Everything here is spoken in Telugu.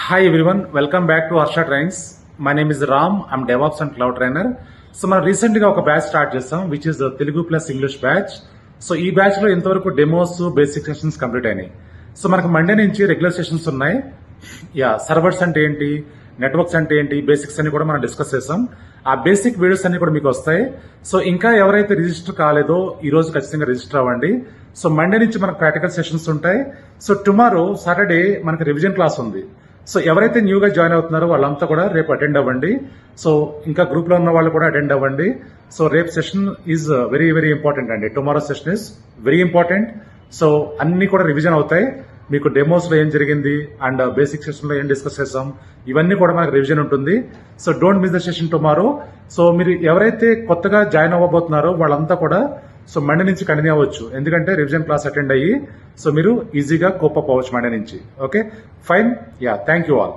Hi everyone, welcome back to Harsha Trains. My name is Ram. I'm DevOps and Cloud Trainer. So మనం రీసెంట్ గా ఒక బ్యాచ్ స్టార్ట్ చేస్తాం which is Telugu plus English batch. So ఈ బ్యాచ్ లో ఇంతవరకు డెమోస్ బేసిక్ సెషన్స్ కంప్లీట్ అయినాయి. సో మనకు మండే నుంచి రెగ్యులర్ సెషన్స్ ఉన్నాయి. సర్వర్స్ అంటే ఏంటి, నెట్వర్క్స్ అంటే ఏంటి, బేసిక్స్ అన్ని కూడా మనం డిస్కస్ చేస్తాం. ఆ బేసిక్ వీడియోస్ అన్ని కూడా మీకు వస్తాయి. సో ఇంకా ఎవరైతే రిజిస్టర్ కాలేదో ఈ రోజు ఖచ్చితంగా రిజిస్టర్ అవ్వండి. సో మండే నుంచి మనకు ప్రాక్టికల్ సెషన్స్ ఉంటాయి. సో టుమారో సాటర్డే మనకు రివిజన్ క్లాస్ ఉంది. సో ఎవరైతే న్యూగా జాయిన్ అవుతున్నారో వాళ్ళంతా కూడా రేపు అటెండ్ అవ్వండి. సో ఇంకా గ్రూప్ లో ఉన్న వాళ్ళు కూడా అటెండ్ అవ్వండి. సో రేపు session is very very important అండి. Tomorrow session is very important. So అన్ని కూడా రివిజన్ అవుతాయి. మీకు డెమోస్ లో ఏం జరిగింది అండ్ బేసిక్ సెషన్ లో ఏం డిస్కస్ చేస్తాం ఇవన్నీ కూడా మనకు రివిజన్ ఉంటుంది. So don't miss the session tomorrow. So మీరు ఎవరైతే కొత్తగా జాయిన్ అవ్వబోతున్నారో వాళ్ళంతా కూడా సో మండే నుంచి కంటిన్యూ అవ్వచ్చు. ఎందుకంటే రివిజన్ క్లాస్ అటెండ్ అయ్యి సో మీరు ఈజీగా కోప్ అప్ అవ్వచ్చు మండే నుంచి. Okay fine. Thank you all.